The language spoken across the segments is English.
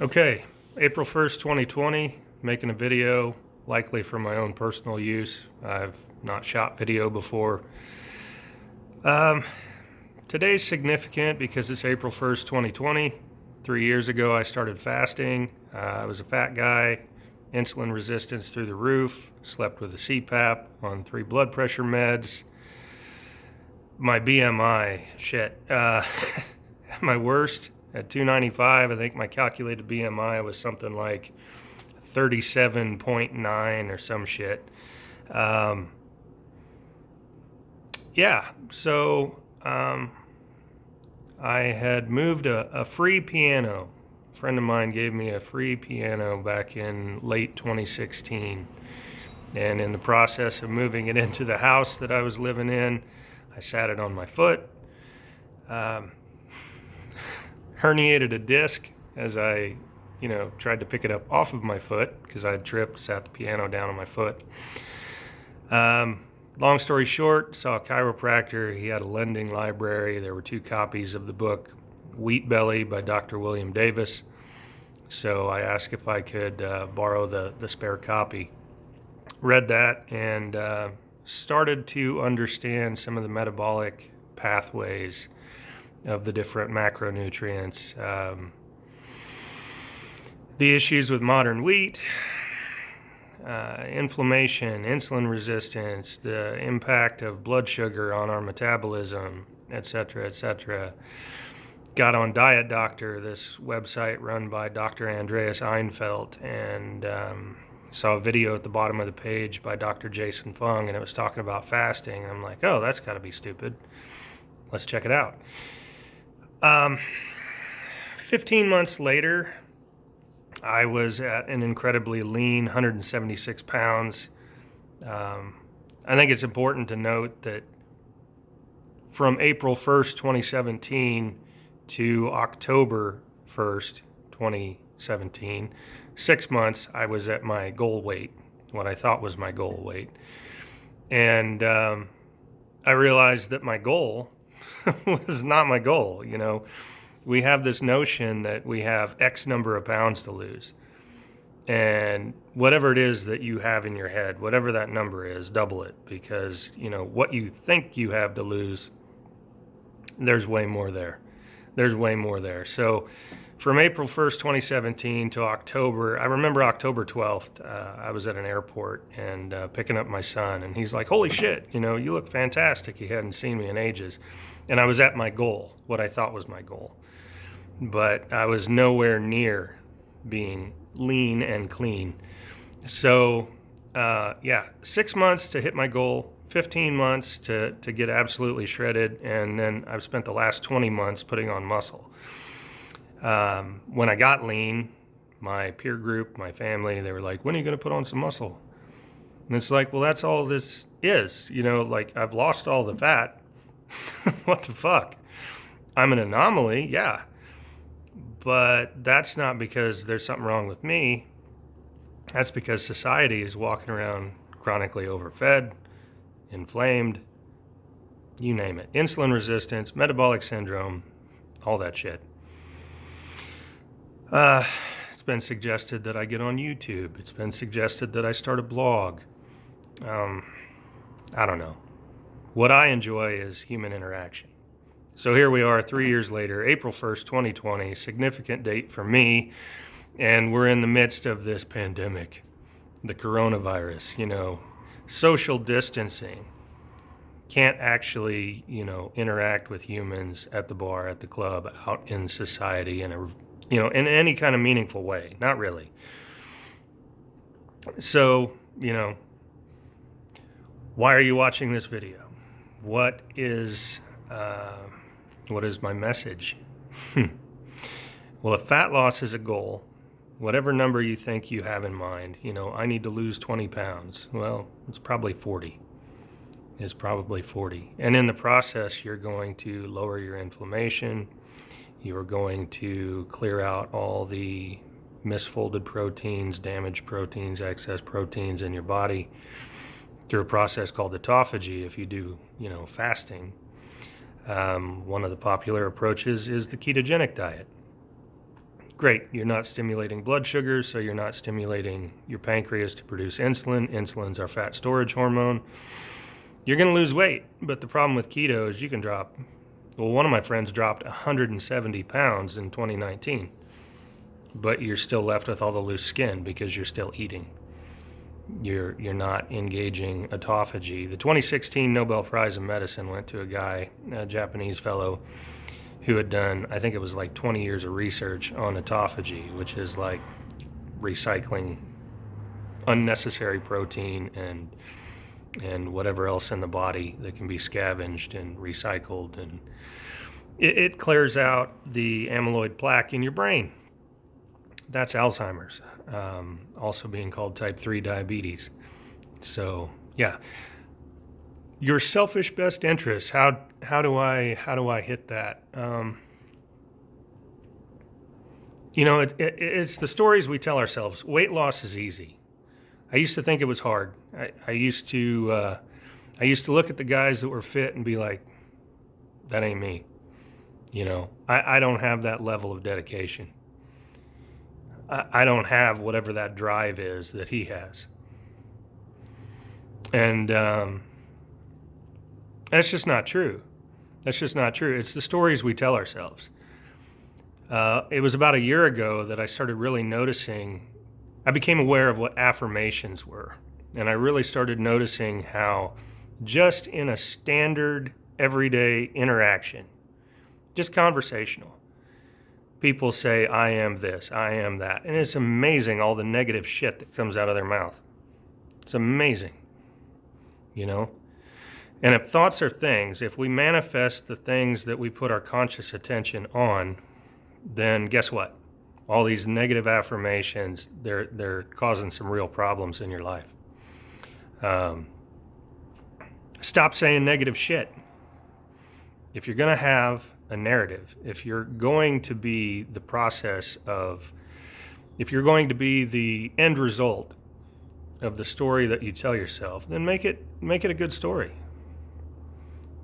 Okay, April 1st, 2020, making a video, likely for my own personal use. I've not shot video before. Um, Today's significant because it's April 1st, 2020. 3 years ago, I started fasting. I was a fat guy, insulin resistance through the roof, slept with a CPAP on 3 blood pressure meds. My BMI, my worst at 295. I think my calculated BMI was something like 37.9 or some shit. Um, so I had moved a free piano. A friend of mine gave me a free piano back in late 2016. And in the process of moving it into the house that I was living in, I sat it on my foot, herniated a disc as I, tried to pick it up off of my foot because I had tripped, sat the piano down on my foot. Long story short, saw a chiropractor. He had a lending library. There were 2 copies of the book Wheat Belly by Dr. William Davis. So I asked if I could borrow the spare copy. Read that and started to understand some of the metabolic pathways of the different macronutrients. The issues with modern wheat, inflammation, insulin resistance, the impact of blood sugar on our metabolism, etc., etc. Got on Diet Doctor, this website run by Dr. Andreas Einfeld, and saw a video at the bottom of the page by Dr. Jason Fung, and it was talking about fasting. I'm like, oh, that's got to be stupid. Let's check it out. 15 months later, I was at an incredibly lean 176 pounds. I think it's important to note that from April 1st, 2017 to October 1st, 2017, 6 months, I was at my goal weight, what I thought was my goal weight. And I realized that my goal was not my goal. We have this notion that we have X number of pounds to lose. And whatever it is that you have in your head, whatever that number is, double it, because, what you think you have to lose, there's way more there. There's way more there. So from April 1st, 2017 to October, I remember October 12th, I was at an airport and picking up my son, and he's like, holy shit, you look fantastic. He hadn't seen me in ages. And I was at my goal, what I thought was my goal. But I was nowhere near being lean and clean. So, 6 months to hit my goal, 15 months to get absolutely shredded, and then I've spent the last 20 months putting on muscle. When I got lean, my peer group, my family, they were like, when are you going to put on some muscle? And it's like, well, that's all this is. I've lost all the fat. What the fuck? I'm an anomaly, yeah. But that's not because there's something wrong with me. That's because society is walking around chronically overfed, inflamed, you name it. Insulin resistance, metabolic syndrome, all that shit. It's been suggested that I get on YouTube. It's been suggested that I start a blog. I don't know. What I enjoy is human interaction. So here we are 3 years later, April 1st, 2020, significant date for me, and we're in the midst of this pandemic, the coronavirus, social distancing. Can't actually, interact with humans at the bar, at the club, out in society in any kind of meaningful way. Not really. So, why are you watching this video? What is my message? Well, if fat loss is a goal, whatever number you think you have in mind, I need to lose 20 pounds. Well, it's probably 40. It's probably 40. And in the process, you're going to lower your inflammation. You're going to clear out all the misfolded proteins, damaged proteins, excess proteins in your body through a process called autophagy if you do, fasting. One of the popular approaches is the ketogenic diet. Great, you're not stimulating blood sugar, so you're not stimulating your pancreas to produce insulin. Insulin's our fat storage hormone. You're going to lose weight, but the problem with keto is you can drop. Well, one of my friends dropped 170 pounds in 2019, but you're still left with all the loose skin because you're still eating. You're not engaging autophagy. The 2016 Nobel Prize in Medicine went to a guy, a Japanese fellow, who had done, I think it was like 20 years of research on autophagy, which is like recycling unnecessary protein and whatever else in the body that can be scavenged and recycled. And it clears out the amyloid plaque in your brain. That's Alzheimer's, also being called type 3 diabetes. So, yeah. Your selfish best interests, how do I hit that? It's the stories we tell ourselves. Weight loss is easy. I used to think it was hard. I used to look at the guys that were fit and be like, that ain't me. I don't have that level of dedication. I don't have whatever that drive is that he has. And that's just not true. That's just not true. It's the stories we tell ourselves. It was about a year ago that I started really noticing, I became aware of what affirmations were. And I really started noticing how just in a standard everyday interaction, just conversational, people say, I am this, I am that. And it's amazing all the negative shit that comes out of their mouth. It's amazing, And if thoughts are things, if we manifest the things that we put our conscious attention on, then guess what? All these negative affirmations, they're causing some real problems in your life. Stop saying negative shit. If you're going to have a narrative, if you're going to be the process of, if you're going to be the end result of the story that you tell yourself, then make it a good story.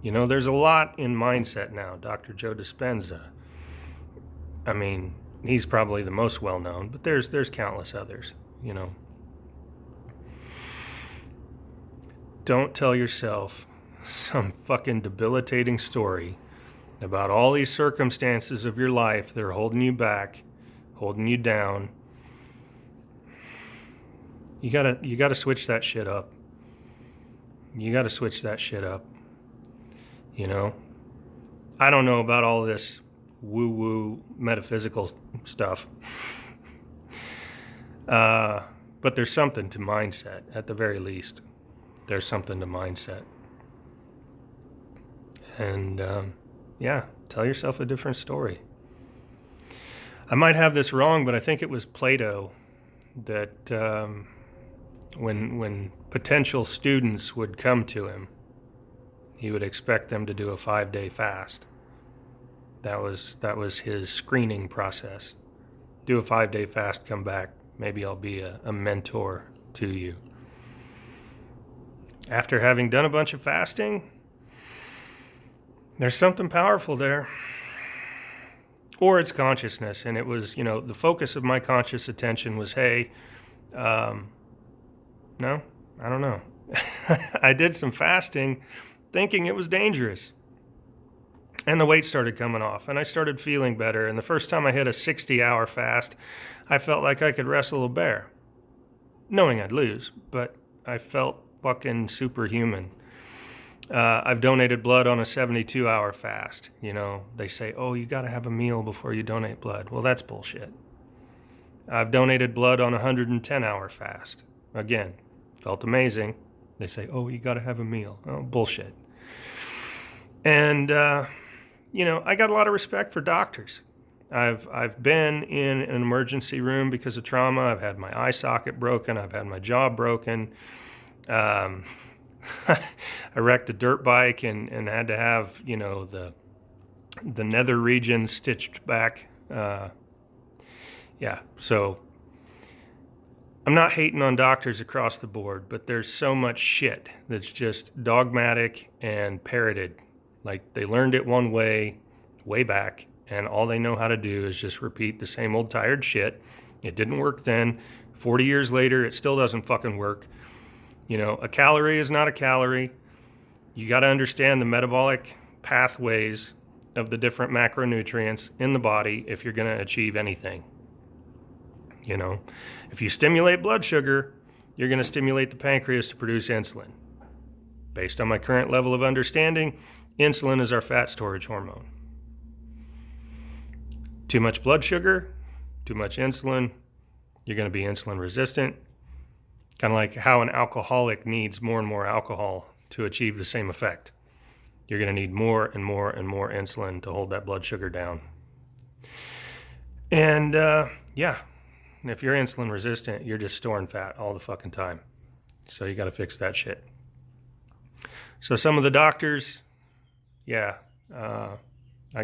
There's a lot in mindset now. Dr. Joe Dispenza. I mean, he's probably the most well-known, but there's countless others, Don't tell yourself some fucking debilitating story about all these circumstances of your life that are holding you back, holding you down. You gotta switch that shit up. You gotta switch that shit up. I don't know about all this woo-woo metaphysical stuff. But there's something to mindset, at the very least. There's something to mindset. And, tell yourself a different story. I might have this wrong, but I think it was Plato that when potential students would come to him, he would expect them to do a 5-day fast. That was his screening process. Do a 5-day fast, come back. Maybe I'll be a mentor to you. After having done a bunch of fasting, there's something powerful there. Or it's consciousness. And it was, the focus of my conscious attention was, hey, no, I don't know. I did some fasting thinking it was dangerous. And the weight started coming off, and I started feeling better. And the first time I hit a 60-hour fast, I felt like I could wrestle a bear, knowing I'd lose, but I felt fucking superhuman. I've donated blood on a 72-hour fast. They say, oh, you got to have a meal before you donate blood. Well, that's bullshit. I've donated blood on a 110-hour fast. Again, felt amazing. They say, oh, you got to have a meal. Oh, bullshit. And, I got a lot of respect for doctors. I've been in an emergency room because of trauma. I've had my eye socket broken. I've had my jaw broken. I wrecked a dirt bike and had to have, the nether region stitched back. So I'm not hating on doctors across the board, but there's so much shit that's just dogmatic and parroted. Like they learned it one way back, and all they know how to do is just repeat the same old tired shit. It didn't work then. 40 years later, it still doesn't fucking work. A calorie is not a calorie. You got to understand the metabolic pathways of the different macronutrients in the body if you're going to achieve anything. If you stimulate blood sugar, you're going to stimulate the pancreas to produce insulin. Based on my current level of understanding, insulin is our fat storage hormone. Too much blood sugar, too much insulin, you're going to be insulin resistant. Kind of like how an alcoholic needs more and more alcohol to achieve the same effect. You're going to need more and more and more insulin to hold that blood sugar down. And if you're insulin resistant, you're just storing fat all the fucking time. So you got to fix that shit. So some of the doctors, I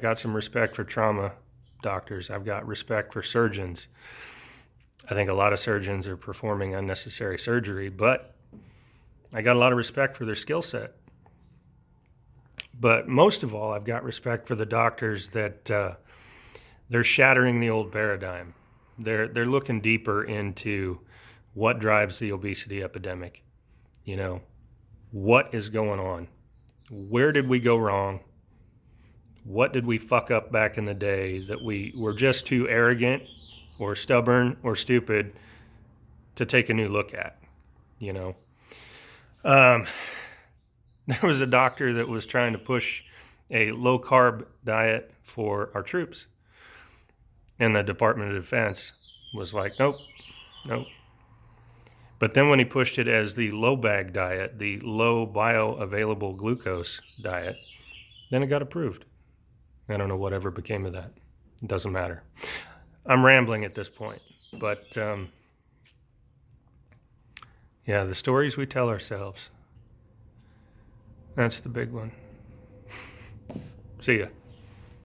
got some respect for trauma doctors. I've got respect for surgeons. I think a lot of surgeons are performing unnecessary surgery, but I got a lot of respect for their skill set. But most of all, I've got respect for the doctors that they're shattering the old paradigm. They're looking deeper into what drives the obesity epidemic. What is going on? Where did we go wrong? What did we fuck up back in the day that we were just too arrogant or stubborn or stupid to take a new look at? There was a doctor that was trying to push a low-carb diet for our troops. And the Department of Defense was like, nope. But then when he pushed it as the low-bag diet, the low bioavailable glucose diet, then it got approved. I don't know whatever became of that. It doesn't matter. I'm rambling at this point. But, the stories we tell ourselves. That's the big one. See ya.